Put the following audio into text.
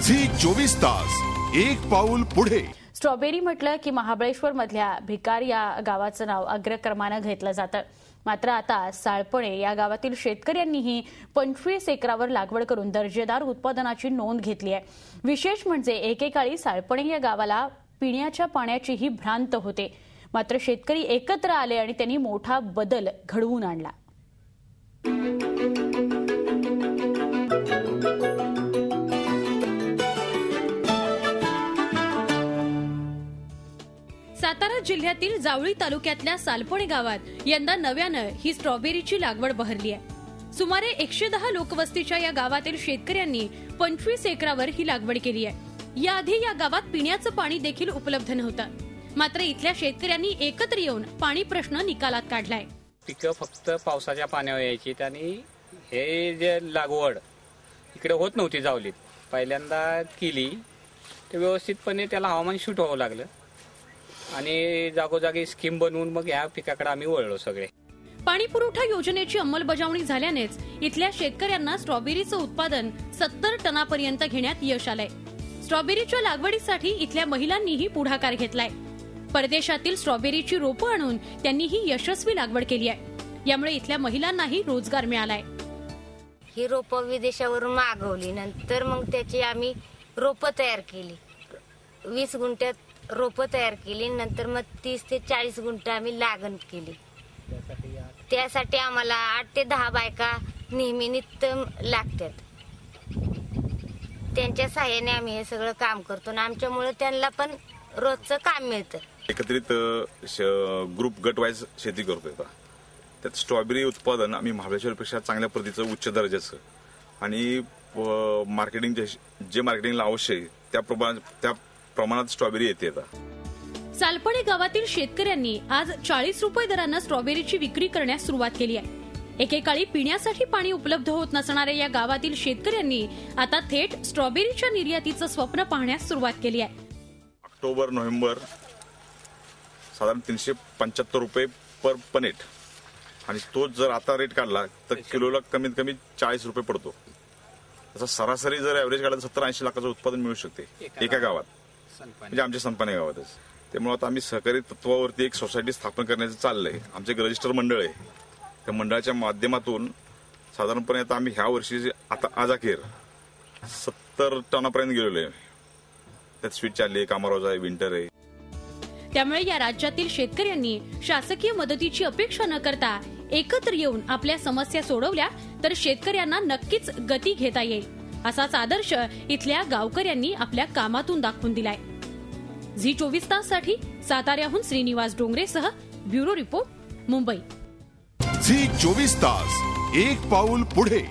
Zee 24 Taas एक पाऊल पुढे। स्ट्रॉबेरी म्हटलं की महाबळेश्वर मधल्या भिकार या गावाचं नाव अग्रक्रमाने घेतलं जातं। मात्र आता साळपणे या गावातील शेतकऱ्यांनीही 25 एकरावर लागवड करून दर्जेदार उत्पादनाची नोंद घेतली आहे। विशेष म्हणजे एकेकाळी साळपणे या गावाला पिण्याच्या पाण्याचीही भ्रांत होते। मात्र शेतकरी एकत्र आले आणि त्यांनी मोठा बदल घडवून आणला। सातारा जिल्ह्यातील जावळी तालुक्यातल्या सालपणे गावात यंदा नव्यानं ही स्ट्रॉबेरीची लागवड बहरली आहे। सुमारे 110 लोकवस्तीच्या या गावातील शेतकऱ्यांनी 25 एकरावर ही लागवड केली आहे। याआधी या गावात पिण्याचं पाणी देखील उपलब्ध नव्हतं। मात्र इथल्या शेतकऱ्यांनी एकत्र येऊन पाणी प्रश्न निकालात काढलाय। पिकं फक्त पावसाच्या पाण्यावर यायची आणि हे जे लागवड इकडे होत नव्हती जावलीत, पहिल्यांदा केली ते व्यवस्थितपणे त्याला हवामान शूट व्हावं लागलं आणि जागोजागी स्कीम बनवून मग या पिकाकडे आम्ही वळलो सगळे। पाणी पुरवठा योजनेची अंमलबजावणी झाल्यानेच इथल्या शेतकऱ्यांना स्ट्रॉबेरीचं उत्पादन 70 टनापर्यंत घेण्यात यश आलंय। स्ट्रॉबेरीच्या लागवडीसाठी इथल्या महिलांनीही पुढाकार घेतलाय। परदेशातील स्ट्रॉबेरीची रोपं आणून त्यांनी ही यशस्वी लागवड केली आहे। यामुळे इथल्या महिलांनाही रोजगार मिळालाय। ही रोपं विदेशावरून मागवली, नंतर मग त्याची आम्ही रोपं तयार केली। 20 गुंठ्यात रोपं तयार केली, नंतर मग 30 ते 40 गुंठ आम्ही लागण केली। त्यासाठी आम्हाला 8 ते 10 बायका नेहमी नित्य लागतात। त्यांच्या सहाय्याने आम्ही हे सगळं काम करतो आणि आमच्यामुळे त्यांना पण रोजचं काम मिळतं। एकत्रित ग्रुप गट वाईज शेती करतोय। त्यात स्ट्रॉबेरी उत्पादन आम्ही महाबळेश्वरपेक्षा चांगल्या प्रतीचं उच्च दर्जाचं आणि मार्केटिंग जे मार्केटिंगला आवश्यक आहे त्या प्रमाणात स्ट्रॉबेरी येते। सालपणे गावातील शेतकऱ्यांनी आज 40 रुपये दरानं स्ट्रॉबेरीची विक्री करण्यास सुरुवात केली आहे। एकेकाळी पिण्यासाठी पाणी उपलब्ध होत नसणाऱ्या या गावातील शेतकऱ्यांनी आता थेट स्ट्रॉबेरीच्या निर्यातीचं स्वप्न पाहण्यास सुरुवात केली आहे। ऑक्टोबर नोव्हेंबर साधारण 375 रुपये पर पनेट आणि तो जर आता रेट काढला तर किलोला कमीत कमी 40 रुपये पडतो। त्याचा सरासरी जर ऍव्हरेज काढला 70-80 लाखाचं उत्पादन मिळू शकते एका गावात, म्हणजे आमच्या संपाने गावातच। त्यामुळे आता आम्ही सहकारी तत्वावरती एक सोसायटी स्थापन करण्याचं चाललंय। आमचे एक रजिस्टर मंडळ आहे, त्या मंडळाच्या माध्यमातून साधारणपणे आता आम्ही ह्या वर्षी आता आज अखेर 70 टनापर्यंत गेलेलो आहे। त्यात स्वीट चालली आहे, कामारोज आहे, विंटर आहे। त्यामुळे या राज्यातील शेतकऱ्यांनी शासकीय मदतीची अपेक्षा न करता एकत्र येऊन आपल्या समस्या सोडवल्या तर शेतकऱ्यांना नक्कीच गती घेता येईल, असाच आदर्श इथल्या गावकऱ्यांनी आपल्या कामातून दाखवून दिलाय। झी 24 ताससाठी साताऱ्याहून श्रीनिवास डोंगरेसह bureau report, Mumbai. Zee 24 Taas एक पाऊल पुढे।